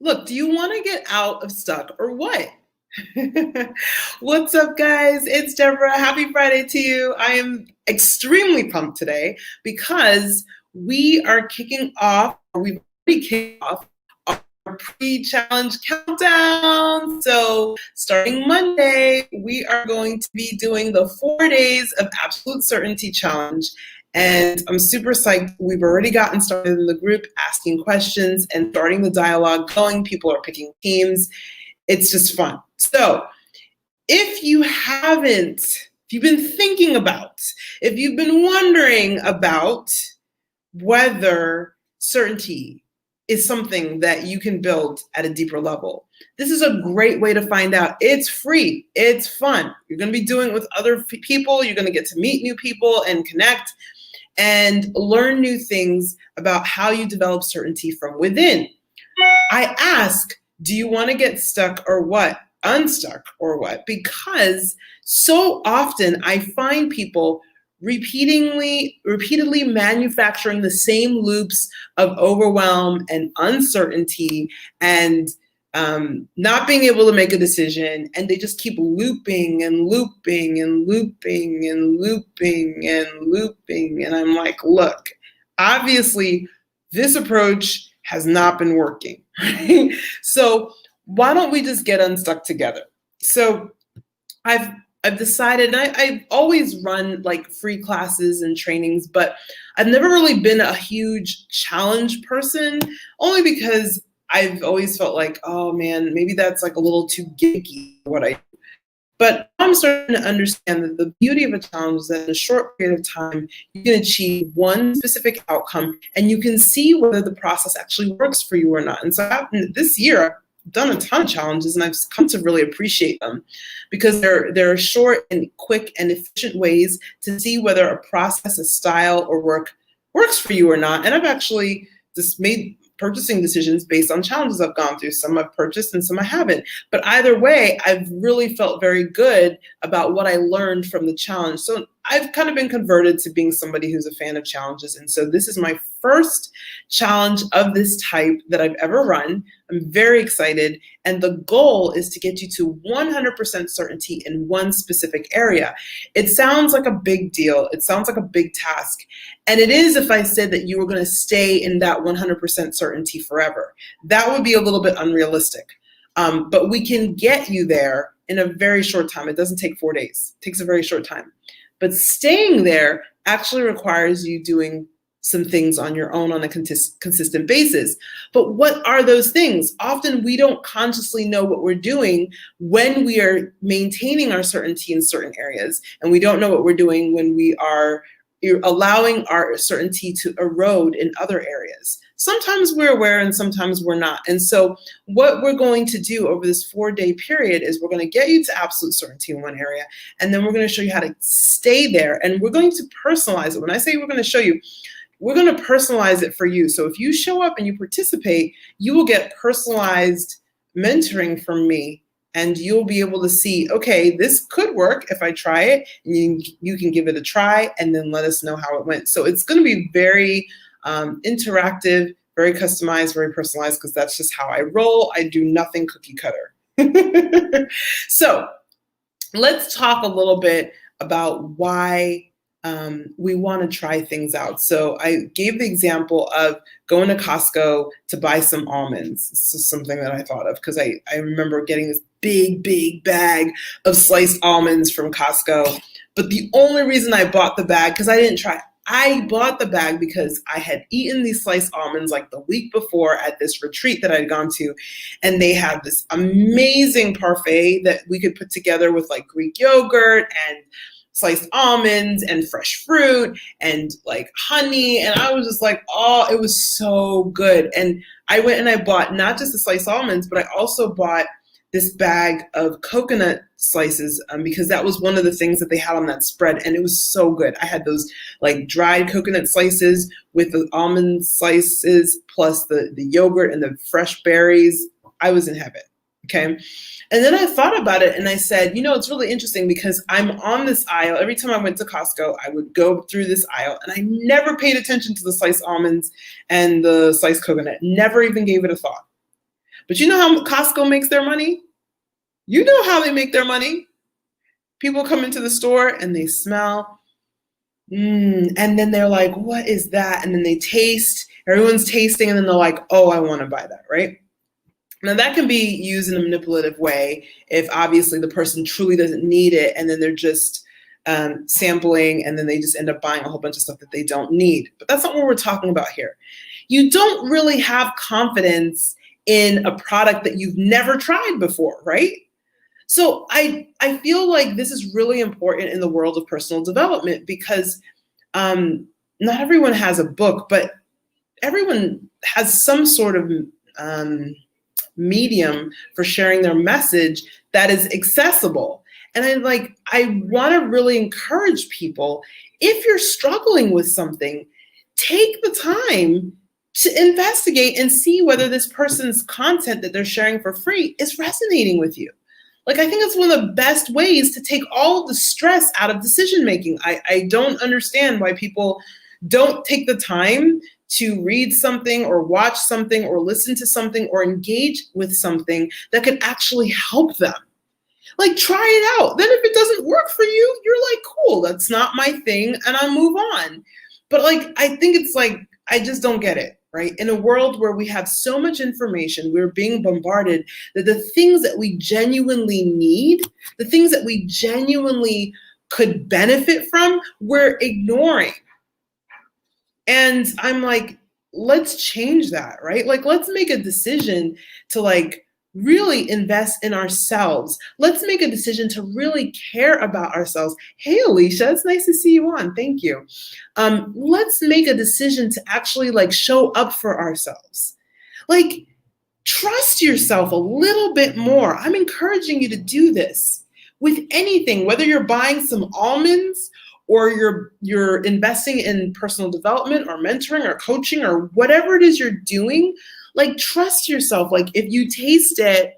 Look, do you want to get out of stuck or what? What's up, guys? It's Deborah. Happy Friday to you. I am extremely pumped today because we are kicking off, or we've already kicked off our pre-challenge countdown. So starting Monday, we are going to be doing the 4 days of absolute certainty challenge. And I'm super psyched. We've already gotten started in the group, asking questions and starting the dialogue going. People are picking teams. It's just fun. So if you've been thinking about, if you've been wondering about whether certainty is something that you can build at a deeper level, this is a great way to find out. It's free. It's fun. You're going to be doing it with other people. You're going to get to meet new people and connect and learn new things about how you develop certainty from within. I ask, do you want to get stuck or what? Unstuck or what? Because so often I find people repeatedly manufacturing the same loops of overwhelm and uncertainty and not being able to make a decision, and they just keep looping and looping and looping and looping and looping. And I'm like, look, obviously this approach has not been working, right? So why don't we just get unstuck together? So I've decided, and I've always run like free classes and trainings, but I've never really been a huge challenge person, only because I've always felt like, oh man, maybe that's like a little too gimmicky what I do. But I'm starting to understand that the beauty of a challenge is that in a short period of time, you can achieve one specific outcome and you can see whether the process actually works for you or not. And so this year, I've done a ton of challenges and I've come to really appreciate them because they're short and quick and efficient ways to see whether a process, a style, or work works for you or not. And I've actually just made purchasing decisions based on challenges I've gone through. Some I've purchased and some I haven't. But either way, I've really felt very good about what I learned from the challenge. So I've kind of been converted to being somebody who's a fan of challenges. And so this is my first challenge of this type that I've ever run. I'm very excited. And the goal is to get you to 100% certainty in one specific area. It sounds like a big deal. It sounds like a big task. And it is if I said that you were going to stay in that 100% certainty forever. That would be a little bit unrealistic. But we can get you there in a very short time. It doesn't take 4 days. It takes a very short time. But staying there actually requires you doing some things on your own on a consistent basis. But what are those things? Often we don't consciously know what we're doing when we are maintaining our certainty in certain areas. And we don't know what we're doing when we are allowing our certainty to erode in other areas. Sometimes we're aware and sometimes we're not. And so what we're going to do over this 4-day period is we're going to get you to absolute certainty in one area, and then we're going to show you how to stay there. And we're going to personalize it. When I say we're going to show you, we're going to personalize it for you. So if you show up and you participate, you will get personalized mentoring from me. And you'll be able to see, okay, this could work if I try it. And you can give it a try and then let us know how it went. So it's going to be very interactive, very customized, very personalized, because that's just how I roll. I do nothing cookie cutter. So let's talk a little bit about why we want to try things out. So I gave the example of going to Costco to buy some almonds. This is something that I thought of because I remember getting this big bag of sliced almonds from Costco. But the only reason I bought the bag, because I didn't try it, I bought the bag because I had eaten these sliced almonds like the week before at this retreat that I'd gone to. And they had this amazing parfait that we could put together with like Greek yogurt and sliced almonds and fresh fruit and like honey. And I was just like, oh, it was so good. And I went and I bought not just the sliced almonds, but I also bought this bag of coconut slices because that was one of the things that they had on that spread. And it was so good. I had those like dried coconut slices with the almond slices plus the yogurt and the fresh berries. I was in heaven. Okay. And then I thought about it and I said, it's really interesting because I'm on this aisle. Every time I went to Costco, I would go through this aisle and I never paid attention to the sliced almonds and the sliced coconut, never even gave it a thought. But you know how Costco makes their money? You know how they make their money. People come into the store and they smell, and then they're like, what is that? And then they taste, everyone's tasting, and then they're like, oh, I want to buy that, right? Now that can be used in a manipulative way if obviously the person truly doesn't need it, and then they're just sampling, and then they just end up buying a whole bunch of stuff that they don't need. But that's not what we're talking about here. You don't really have confidence in a product that you've never tried before, right? So I feel like this is really important in the world of personal development because not everyone has a book, but everyone has some sort of medium for sharing their message that is accessible. And I want to really encourage people, if you're struggling with something, take the time to investigate and see whether this person's content that they're sharing for free is resonating with you. I think it's one of the best ways to take all of the stress out of decision making. I don't understand why people don't take the time to read something or watch something or listen to something or engage with something that could actually help them. Try it out. Then if it doesn't work for you, you're like, cool, that's not my thing, and I'll move on. But I think it's I just don't get it, right? In a world where we have so much information, we're being bombarded that the things that we genuinely need, the things that we genuinely could benefit from, we're ignoring. And I'm like, let's change that, right? Let's make a decision to really invest in ourselves. Let's make a decision to really care about ourselves. Hey, Alicia, it's nice to see you on. Thank you. Let's make a decision to actually show up for ourselves. Trust yourself a little bit more. I'm encouraging you to do this with anything, whether you're buying some almonds or you're investing in personal development or mentoring or coaching or whatever it is you're doing. Trust yourself. If you taste it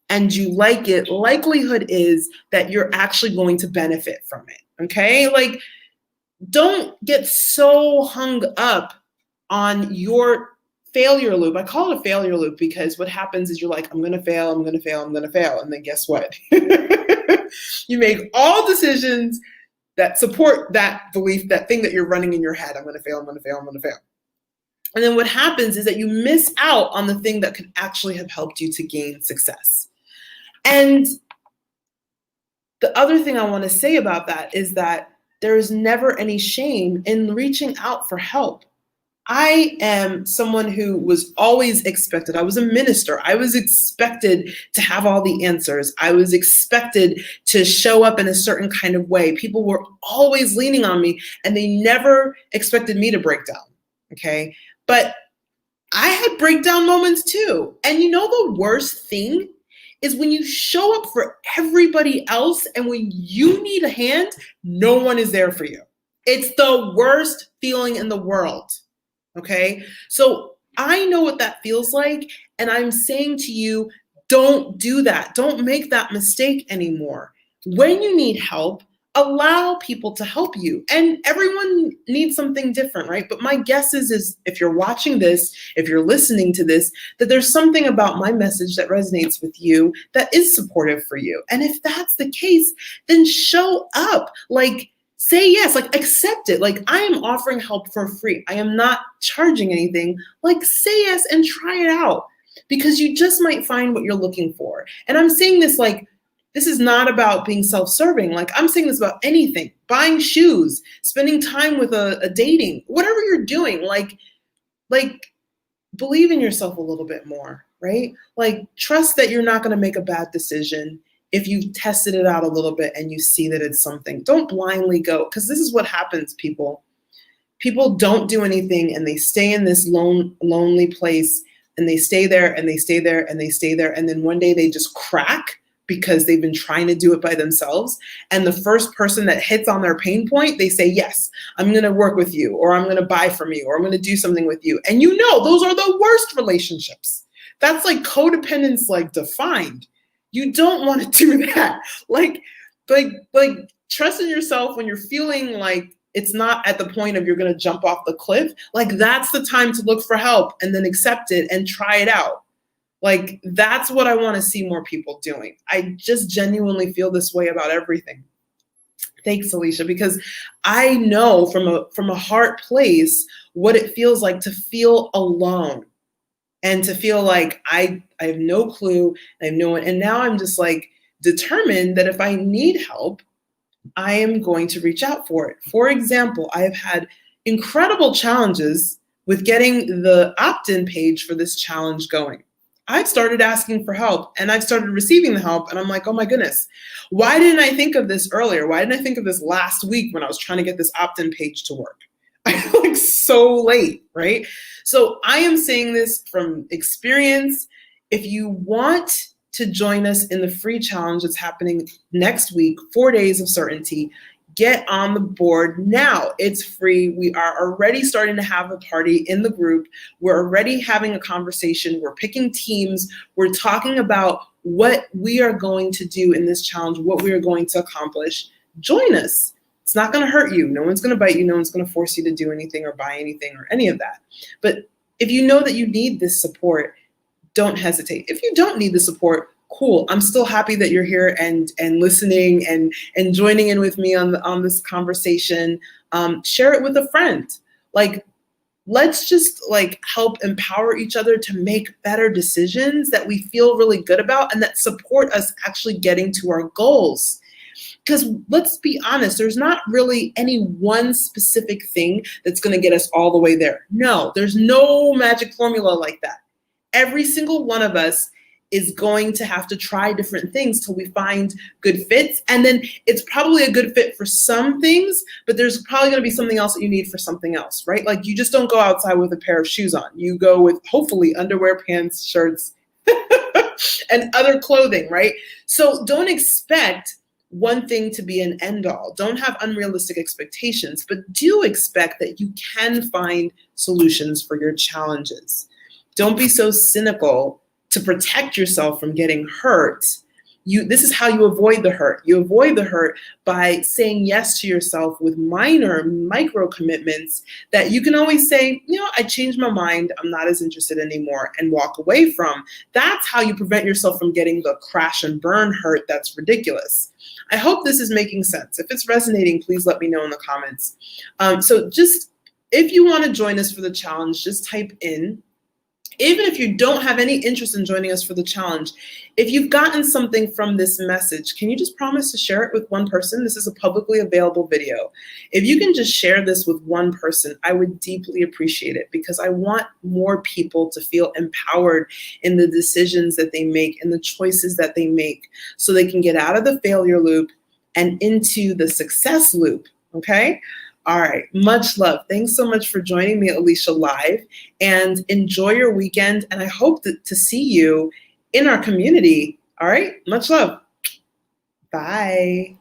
and you like it, likelihood is that you're actually going to benefit from it. Okay? Don't get so hung up on your failure loop. I call it a failure loop because what happens is you're like, I'm going to fail, I'm going to fail, I'm going to fail. And then guess what? You make all decisions that support that belief, that thing that you're running in your head. I'm going to fail, I'm going to fail, I'm going to fail. And then what happens is that you miss out on the thing that could actually have helped you to gain success. And the other thing I want to say about that is that there is never any shame in reaching out for help. I am someone who was always expected. I was a minister. I was expected to have all the answers. I was expected to show up in a certain kind of way. People were always leaning on me, and they never expected me to break down. Okay. But I had breakdown moments too. And the worst thing is when you show up for everybody else and when you need a hand, no one is there for you. It's the worst feeling in the world. Okay. So I know what that feels like. And I'm saying to you, don't do that. Don't make that mistake anymore. When you need help, allow people to help you. And everyone needs something different, right? But my guess is if you're watching this, if you're listening to this, that there's something about my message that resonates with you that is supportive for you. And if that's the case, then show up. Say yes, accept it. I am offering help for free. I am not charging anything. Say yes and try it out because you just might find what you're looking for. And I'm saying this this is not about being self-serving. I'm saying this about anything, buying shoes, spending time with a dating, whatever you're doing, believe in yourself a little bit more, right? Trust that you're not going to make a bad decision if you've tested it out a little bit and you see that it's something. Don't blindly go, because this is what happens, people. People don't do anything and they stay in this lonely place and they stay there and they stay there and they stay there. And then one day they just crack because they've been trying to do it by themselves. And the first person that hits on their pain point, they say, yes, I'm going to work with you, or I'm going to buy from you, or I'm going to do something with you. And those are the worst relationships. That's codependence, defined. You don't want to do that. Trust in yourself when you're feeling like it's not at the point of you're going to jump off the cliff. That's the time to look for help and then accept it and try it out. Like, that's what I want to see more people doing. I just genuinely feel this way about everything. Thanks, Alicia, because I know from a heart place what it feels like to feel alone and to feel like I have no clue, I have no one, and now I'm just like determined that if I need help, I am going to reach out for it. For example, I have had incredible challenges with getting the opt-in page for this challenge going. I've started asking for help and I've started receiving the help, and I'm like, oh my goodness, why didn't I think of this earlier? Why didn't I think of this last week when I was trying to get this opt-in page to work? I feel like so late, right? So I am saying this from experience. If you want to join us in the free challenge that's happening next week, 4 days of certainty, get on the board now. It's free. We are already starting to have a party in the group. We're already having a conversation. We're picking teams. We're talking about what we are going to do in this challenge, what we are going to accomplish. Join us. It's not going to hurt you. No one's going to bite you. No one's going to force you to do anything or buy anything or any of that. But if you know that you need this support, don't hesitate. If you don't need the support, cool. I'm still happy that you're here and listening and joining in with me on this conversation. Share it with a friend. Like, let's just like help empower each other to make better decisions that we feel really good about and that support us actually getting to our goals. Because let's be honest, there's not really any one specific thing that's going to get us all the way there. No, there's no magic formula like that. Every single one of us is going to have to try different things till we find good fits. And then it's probably a good fit for some things, but there's probably going to be something else that you need for something else, right? Like, you just don't go outside with a pair of shoes on. You go with hopefully underwear, pants, shirts, and other clothing, right? So don't expect one thing to be an end all. Don't have unrealistic expectations, but do expect that you can find solutions for your challenges. Don't be so cynical to protect yourself from getting hurt. This is how you avoid the hurt. You avoid the hurt by saying yes to yourself with micro commitments that you can always say, I changed my mind, I'm not as interested anymore, and walk away from. That's how you prevent yourself from getting the crash and burn hurt that's ridiculous. I hope this is making sense. If it's resonating, please let me know in the comments. So just, if you want to join us for the challenge, just type in. Even if you don't have any interest in joining us for the challenge, if you've gotten something from this message, can you just promise to share it with one person? This is a publicly available video. If you can just share this with one person, I would deeply appreciate it, because I want more people to feel empowered in the decisions that they make and the choices that they make, so they can get out of the failure loop and into the success loop, okay? All right, much love. Thanks so much for joining me, Alicia Live, and enjoy your weekend. And I hope to see you in our community. All right, much love. Bye.